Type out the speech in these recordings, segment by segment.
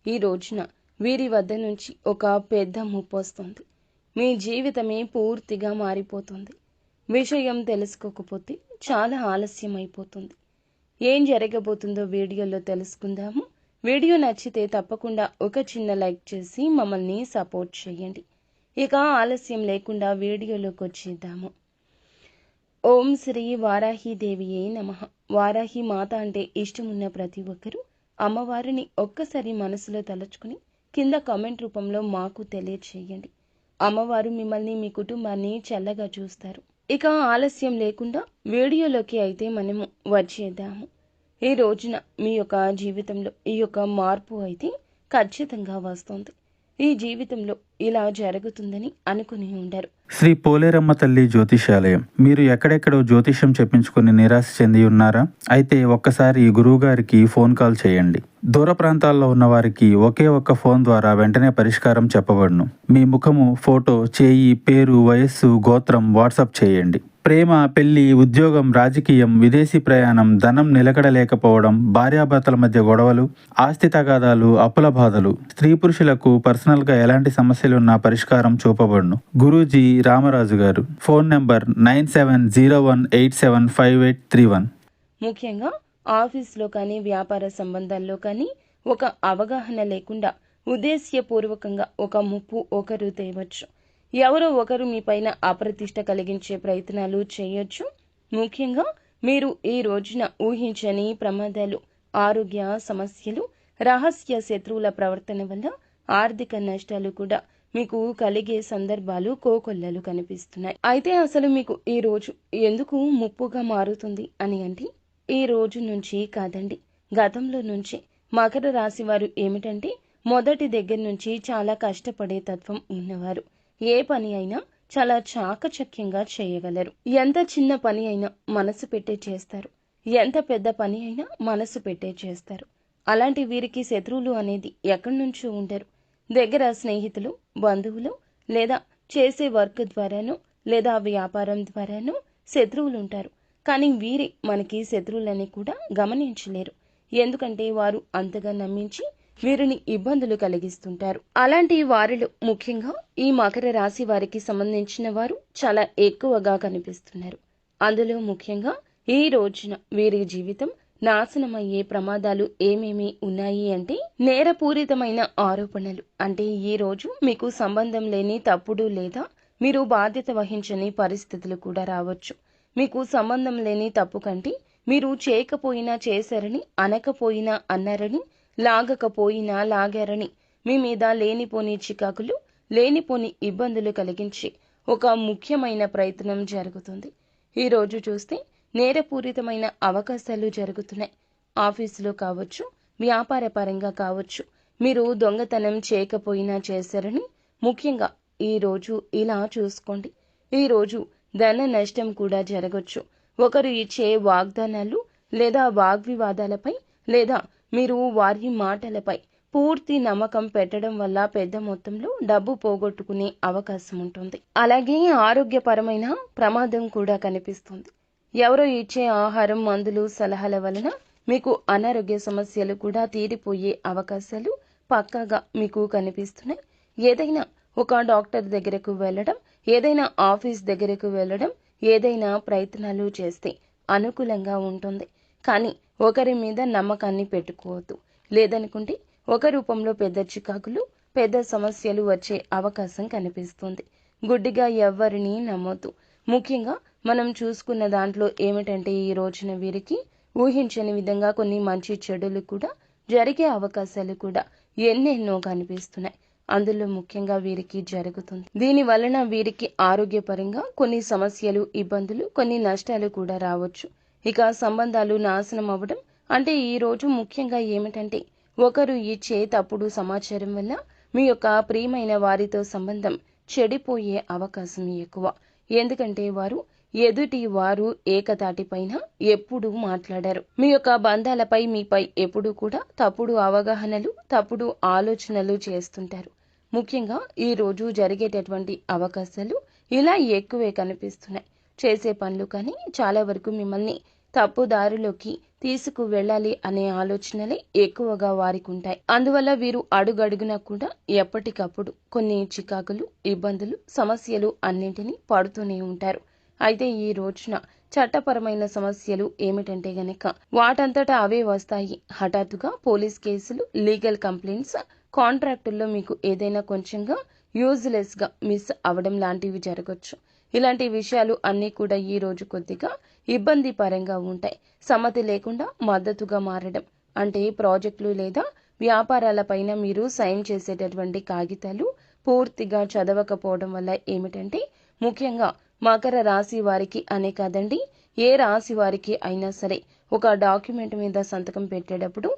ఈ రోజున వీరి వద్ద నుంచి ఒక పెద్ద ముప్పు వస్తుంది. మీ జీవితమే పూర్తిగా మారిపోతుంది. విషయం తెలుసుకోకపోతే చాలా ఆలస్యం అయిపోతుంది. ఏం జరగబోతుందో వీడియోలో తెలుసుకుందాము. వీడియో నచ్చితే తప్పకుండా ఒక చిన్న లైక్ చేసి మమ్మల్ని సపోర్ట్ చేయండి. ఇక ఆలస్యం లేకుండా వీడియోలోకి వచ్చేద్దాము. ఓం శ్రీ వారాహీదేవియే నమః. వారాహి మాత అంటే ఇష్టమున్న ప్రతి ఒక్కరూ అమ్మవారిని ఒక్కసారి మనసులో తలుచుకుని కింద కామెంట్ రూపంలో మాకు తెలియచేయండి. అమ్మవారు మిమ్మల్ని మీ కుటుంబాన్ని చల్లగా చూస్తారు. ఇక ఆలస్యం లేకుండా వీడియోలోకి అయితే మనము వచ్చేద్దాము. ఈ రోజున మీ యొక్క జీవితంలో ఈ యొక్క మార్పు అయితే ఖచ్చితంగా వస్తుంది. ఈ జీవితంలో ఇలా జరుగుతుందని అనుకుని ఉండరు. శ్రీ పోలేరమ్మ తల్లి జ్యోతిషాలయం. మీరు ఎక్కడెక్కడో జ్యోతిషం చెప్పించుకుని నిరాశ చెంది ఉన్నారా? అయితే ఒక్కసారి గురువు గారికి ఫోన్ కాల్ చేయండి. దూర ప్రాంతాల్లో ఉన్న వారికి ఒకే ఒక్క ఫోన్ ద్వారా వెంటనే పరిష్కారం చెప్పబడును. మీ ముఖము, ఫోటో, చేయి, పేరు, వయస్సు, గోత్రం వాట్సాప్ చేయండి. ప్రేమ, పెళ్లి, ఉద్యోగం, రాజకీయం, విదేశీ ప్రయాణం, ధనం నిలకడలేకపోవడం, భార్యాభర్తల మధ్య గొడవలు, ఆస్తి తగాదాలు, అప్పుల బాధలు, స్త్రీ పురుషులకు పర్సనల్గా ఎలాంటి సమస్యలున్నా పరిష్కారం చూపబడును. గురూజీ రామరాజు గారు. Phone number 9701875831. ముఖ్యంగా ఆఫీస్లో కానీ వ్యాపార సంబంధాల్లో కానీ ఒక అవగాహన లేకుండా ఉద్దేశ్యపూర్వకంగా ఒక ముప్పు ఒకరు తేవచ్చు. ఎవరో ఒకరు మీ పైన అప్రతిష్ట కలిగించే ప్రయత్నాలు చేయొచ్చు. ముఖ్యంగా మీరు ఈ రోజున ఊహించని ప్రమాదాలు, ఆరోగ్య సమస్యలు, రహస్య శత్రువుల ప్రవర్తన వల్ల ఆర్థిక నష్టాలు కూడా మీకు కలిగే సందర్భాలు కోకొల్లలు కనిపిస్తున్నాయి. అయితే అసలు మీకు ఈ రోజు ఎందుకు ముప్పుగా మారుతుంది అని అంటే, ఈ రోజు నుంచి కాదండి, గతంలో నుంచి మకర రాశి వారు ఏమిటంటే మొదటి దగ్గర నుంచి చాలా కష్టపడే తత్వం ఉన్నవారు. ఏ పని అయినా చాలా చాకచక్యంగా చేయగలరు. ఎంత చిన్న పని అయినా మనసు పెట్టే చేస్తారు. ఎంత పెద్ద పని అయినా మనసు పెట్టే చేస్తారు. అలాంటి వీరికి శత్రువులు అనేది ఎక్కడి నుంచో ఉండరు. దగ్గర స్నేహితులు, బంధువులు, లేదా చేసే వర్క్ ద్వారానో లేదా వ్యాపారం ద్వారానో శత్రువులు ఉంటారు. కానీ వీరి మనకి శత్రువులని కూడా గమనించలేరు. ఎందుకంటే వారు అంతగా నమ్మించి వీరిని ఇబ్బందులు కలిగిస్తుంటారు. అలాంటి వారిలో ముఖ్యంగా ఈ మకర రాశి వారికి సంబంధించిన వారు చాలా ఎక్కువగా కనిపిస్తున్నారు. అందులో ముఖ్యంగా ఈ రోజున వీరి జీవితం నాశనమయ్యే ప్రమాదాలు ఏమేమి ఉన్నాయి అంటే, నేరపూరితమైన ఆరోపణలు. అంటే ఈ రోజు మీకు సంబంధం లేని తప్పుడు లేదా మీరు బాధ్యత వహించని పరిస్థితులు కూడా రావచ్చు. మీకు సంబంధం లేని తప్పు కంటే మీరు చేయకపోయినా చేశారని, అనకపోయినా అన్నారని, లాగకపోయినా లాగారని మీ మీద లేనిపోని చికాకులు, లేనిపోని ఇబ్బందులు కలిగించి ఒక ముఖ్యమైన ప్రయత్నం జరుగుతుంది. ఈరోజు చూస్తే నేరపూరితమైన అవకాశాలు జరుగుతున్నాయి. ఆఫీసులో కావచ్చు, వ్యాపార పరంగా కావచ్చు, మీరు దొంగతనం చేయకపోయినా చేశారని. ముఖ్యంగా ఈరోజు ఇలా చూసుకోండి. ఈరోజు ధన నష్టం కూడా జరగచ్చు. ఒకరు ఇచ్చే వాగ్దానాలు లేదా వాగ్వివాదాలపై లేదా మీరు వారి మాటలపై పూర్తి నమ్మకం పెట్టడం వల్ల పెద్ద మొత్తంలో డబ్బు పోగొట్టుకునే అవకాశం ఉంటుంది. అలాగే ఆరోగ్యపరమైన ప్రమాదం కూడా కనిపిస్తుంది. ఎవరో ఇచ్చే ఆహారం, మందులు, సలహాల వలన మీకు అనారోగ్య సమస్యలు కూడా తీరిపోయే అవకాశాలు పక్కాగా మీకు కనిపిస్తున్నాయి. ఏదైనా ఒక డాక్టర్ దగ్గరకు వెళ్ళడం, ఏదైనా ఆఫీస్ దగ్గరకు వెళ్ళడం, ఏదైనా ప్రయత్నాలు చేస్తే అనుకూలంగా ఉంటుంది. కానీ ఒకరి మీద నమ్మకాన్ని పెట్టుకోవద్దు. లేదనుకుంటే ఒక రూపంలో పెద్ద చికాకులు, పెద్ద సమస్యలు వచ్చే అవకాశం కనిపిస్తుంది. గుడ్డిగా ఎవ్వరిని నమ్మొద్దు. ముఖ్యంగా మనం చూసుకున్న దాంట్లో ఏమిటంటే, ఈ రోజున వీరికి ఊహించని విధంగా కొన్ని మంచి చెడులు కూడా జరిగే అవకాశాలు కూడా ఎన్నెన్నో కనిపిస్తున్నాయి. అందులో ముఖ్యంగా వీరికి జరుగుతుంది. దీని వలన వీరికి ఆరోగ్యపరంగా కొన్ని సమస్యలు, ఇబ్బందులు, కొన్ని నష్టాలు కూడా రావచ్చు. ఇక సంబంధాలు నాశనం అవ్వడం అంటే ఈ రోజు ముఖ్యంగా ఏమిటంటే, ఒకరు ఇచ్చే తప్పుడు సమాచారం వల్ల మీ యొక్క ప్రియమైన వారితో సంబంధం చెడిపోయే అవకాశం ఎక్కువ. ఎందుకంటే ఎదుటి వారు ఏకతాటిపైన ఎప్పుడూ మాట్లాడారు. మీ యొక్క బంధాలపై, మీపై ఎప్పుడూ కూడా తప్పుడు అవగాహనలు, తప్పుడు ఆలోచనలు చేస్తుంటారు. ముఖ్యంగా ఈ రోజు జరిగేటటువంటి అవకాశాలు ఇలా ఎక్కువే కనిపిస్తున్నాయి. చేసే పనులు కానీ చాలా వరకు మిమ్మల్ని తప్పుదారిలోకి తీసుకు వెళ్ళాలి అనే ఆలోచనలే ఎక్కువగా వారికి ఉంటాయి. అందువల్ల వీరు అడుగడుగునా కూడా ఎప్పటికప్పుడు కొన్ని చికాకులు, ఇబ్బందులు, సమస్యలు అన్నింటినీ పడుతూనే ఉంటారు. అయితే ఈ రోజున చట్టపరమైన సమస్యలు ఏమిటంటే గనక వాటంతటా అవే వస్తాయి. హఠాత్తుగా పోలీస్ కేసులు, లీగల్ కంప్లైంట్స్, కాంట్రాక్టుల్లో మీకు ఏదైనా కొంచెంగా యూజ్లెస్ గా మిస్ అవడం లాంటివి జరగచ్చు. ఇలాంటి విషయాలు అన్నీ కూడా ఈ రోజు కొద్దిగా ఇబ్బంది పరంగా ఉంటాయి. సమ్మతి లేకుండా మద్దతుగా మారడం అంటే ప్రాజెక్టులు లేదా వ్యాపారాలపైన మీరు సైన్ చేసేటటువంటి కాగితాలు పూర్తిగా చదవకపోవడం వల్ల ఏమిటంటే ముఖ్యంగా మకర రాశి వారికి అనే కాదండి, ఏ రాశి వారికి అయినా సరే ఒక డాక్యుమెంట్ మీద సంతకం పెట్టేటప్పుడు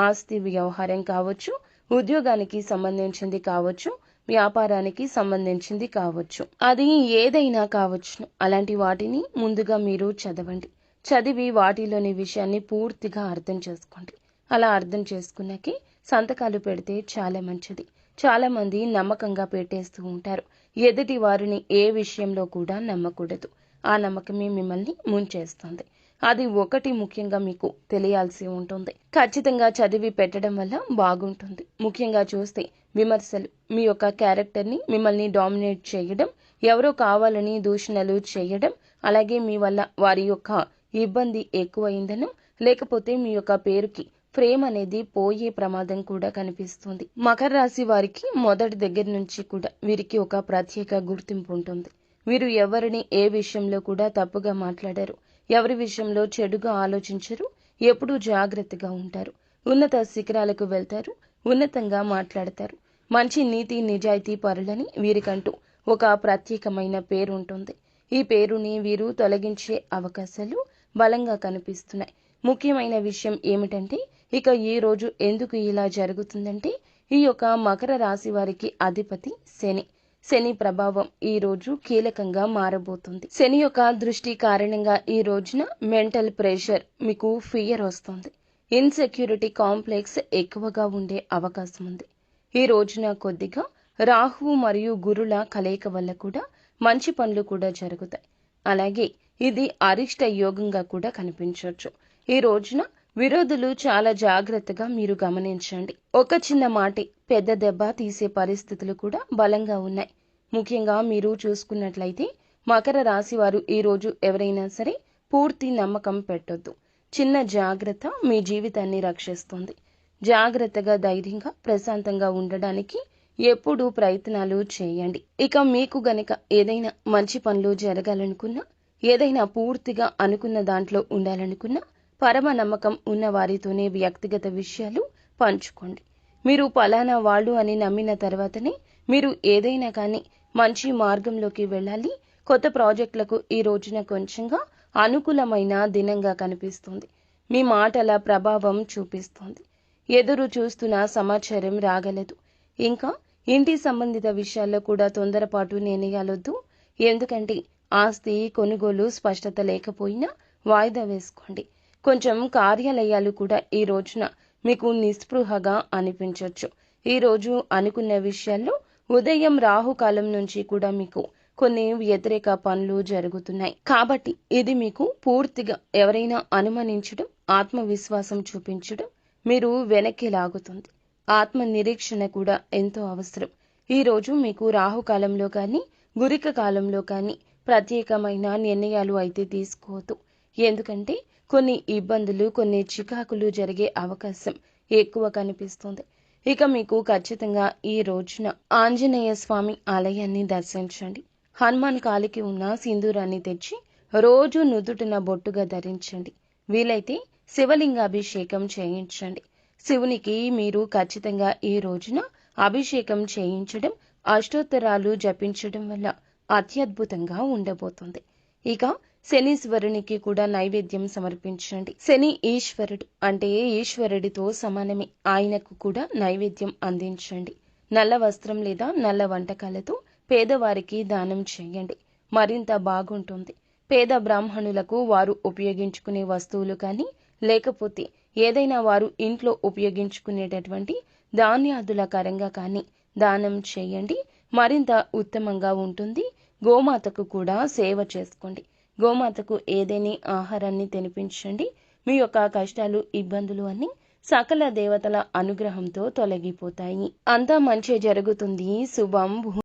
ఆస్తి వ్యవహారం కావచ్చు, ఉద్యోగానికి సంబంధించింది కావచ్చు, వ్యాపారానికి సంబంధించింది కావచ్చు, అది ఏదైనా కావచ్చు. అలాంటి వాటిని ముందుగా మీరు చదవండి. చదివి వాటిలోని విషయాన్ని పూర్తిగా అర్థం చేసుకోండి. అలా అర్థం చేసుకున్నాకే సంతకాలు పెడితే చాలా మంచిది. చాలా మంది నమ్మకంగా పెట్టేస్తూ ఉంటారు. ఎదుటి వారిని ఏ విషయంలో కూడా నమ్మకూడదు. ఆ నమ్మకమే మిమ్మల్ని ముంచేస్తుంది. అది ఒకటి ముఖ్యంగా మీకు తెలియాల్సి ఉంటుంది. ఖచ్చితంగా చదివి పెట్టడం వల్ల బాగుంటుంది. ముఖ్యంగా చూస్తే విమర్శలు మీ యొక్క క్యారెక్టర్ని, మిమ్మల్ని డామినేట్ చేయడం, ఎవరో కావాలని దూషణలు చేయడం, అలాగే మీ వల్ల వారి యొక్క ఇబ్బంది ఎక్కువైందనో లేకపోతే మీ యొక్క పేరుకి ఫ్రేమ్ అనేది పోయే ప్రమాదం కూడా కనిపిస్తుంది. మకర రాశి వారికి మొదటి దగ్గర నుంచి కూడా వీరికి ఒక ప్రత్యేక గుర్తింపు ఉంటుంది. వీరు ఎవరిని ఏ విషయంలో కూడా తప్పుగా మాట్లాడారు, ఎవరి విషయంలో చెడుగా ఆలోచించరు, ఎప్పుడూ జాగ్రత్తగా ఉంటారు. ఉన్నత శిఖరాలకు వెళ్తారు, ఉన్నతంగా మాట్లాడతారు. మంచి నీతి నిజాయితీ పరులని వీరికంటూ ఒక ప్రత్యేకమైన పేరు ఉంటుంది. ఈ పేరుని వీరు తొలగించే అవకాశాలు బలంగా కనిపిస్తున్నాయి. ముఖ్యమైన విషయం ఏమిటంటే ఇక ఈ రోజు ఎందుకు ఇలా జరుగుతుందంటే ఈ యొక్క మకర రాశి వారికి అధిపతి శని. శని ప్రభావం ఈ రోజు కీలకంగా మారబోతుంది. శని యొక్క దృష్టి కారణంగా ఈ రోజున మెంటల్ ప్రెషర్, మీకు ఫియర్ వస్తుంది. ఇన్సెక్యూరిటీ కాంప్లెక్స్ ఎక్కువగా ఉండే అవకాశం ఉంది. ఈ రోజున కొద్దిగా రాహువు మరియు గురుల కలయిక వల్ల కూడా మంచి పనులు కూడా జరుగుతాయి. అలాగే ఇది అరిష్ట యోగంగా కూడా కనిపించవచ్చు. ఈ రోజున విరోధులు చాలా జాగ్రత్తగా మీరు గమనించండి. ఒక చిన్న మాటే పెద్ద దెబ్బ తీసే పరిస్థితులు కూడా బలంగా ఉన్నాయి. ముఖ్యంగా మీరు చూసుకున్నట్లయితే మకర రాశి వారు ఈ రోజు ఎవరైనా సరే పూర్తి నమ్మకం పెట్టొద్దు. చిన్న జాగ్రత్త మీ జీవితాన్ని రక్షిస్తుంది. జాగ్రత్తగా, ధైర్యంగా, ప్రశాంతంగా ఉండడానికి ఎప్పుడూ ప్రయత్నాలు చేయండి. ఇక మీకు గనక ఏదైనా మంచి పనులు జరగాలనుకున్నా, ఏదైనా పూర్తిగా అనుకున్న దాంట్లో ఉండాలనుకున్నా పరమ నమ్మకం ఉన్న వారితోనే వ్యక్తిగత విషయాలు పంచుకోండి. మీరు పలానా వాళ్ళు అని నమ్మిన తర్వాతనే మీరు ఏదైనా కానీ మంచి మార్గంలోకి వెళ్ళాలి. కొత్త ప్రాజెక్టులకు ఈ రోజున కొంచెంగా అనుకూలమైన దినంగా కనిపిస్తుంది. మీ మాటల ప్రభావం చూపిస్తుంది. ఎదురు చూస్తున్న సమాచారం రాగలదు. ఇంకా ఇంటి సంబంధిత విషయాల్లో కూడా తొందరపాటు నిర్ణయాలొద్దు. ఎందుకంటే ఆస్తి కొనుగోలు స్పష్టత లేకపోయినా వాయిదా వేసుకోండి. కొంచెం కార్యాలయాలు కూడా ఈ రోజున మీకు నిస్పృహగా అనిపించవచ్చు. ఈ రోజు అనుకున్న విషయాల్లో ఉదయం రాహుకాలం నుంచి కూడా మీకు కొన్ని వ్యతిరేక పనులు జరుగుతున్నాయి. కాబట్టి ఇది మీకు పూర్తిగా ఎవరైనా అనుమానించడం, ఆత్మవిశ్వాసం చూపించడం మీరు వెనక్కి లాగుతుంది. ఆత్మ నిరీక్షణ కూడా ఎంతో అవసరం. ఈ రోజు మీకు రాహుకాలంలో కానీ గురిక కాలంలో కానీ ప్రత్యేకమైన నిర్ణయాలు అయితే తీసుకోవద్దు. ఎందుకంటే కొన్ని ఇబ్బందులు, కొన్ని చికాకులు జరిగే అవకాశం ఎక్కువ కనిపిస్తుంది. ఇక మీకు ఖచ్చితంగా ఈ రోజున ఆంజనేయ స్వామి ఆలయాన్ని దర్శించండి. హనుమాన్ కాలికి ఉన్న సింధూరాన్ని తెచ్చి రోజు నుదుటిన బొట్టుగా ధరించండి. వీలైతే శివలింగాభిషేకం చేయించండి. శివునికి మీరు ఖచ్చితంగా ఈ రోజున అభిషేకం చేయించడం, అష్టోత్తరాలు జపించడం వల్ల అత్యద్భుతంగా ఉండబోతుంది. ఇక శనీశ్వరునికి కూడా నైవేద్యం సమర్పించండి. శని ఈశ్వరుడు అంటే ఈశ్వరుడితో సమానమే. ఆయనకు కూడా నైవేద్యం అందించండి. నల్ల వస్త్రం లేదా నల్ల వంటకాలతో పేదవారికి దానం చేయండి. మరింత బాగుంటుంది. పేద బ్రాహ్మణులకు వారు ఉపయోగించుకునే వస్తువులు కానీ లేకపోతే ఏదైనా వారు ఇంట్లో ఉపయోగించుకునేటటువంటి ధాన్యాదుల కరంగా కానీ దానం చేయండి. మరింత ఉత్తమంగా ఉంటుంది. గోమాతకు కూడా సేవ చేసుకోండి. గోమాతకు ఏదేని ఆహారాన్ని తినిపించండి. మీ యొక్క కష్టాలు, ఇబ్బందులు అన్నీ సకల దేవతల అనుగ్రహంతో తొలగిపోతాయి. అంతా మంచి జరుగుతుంది. శుభం.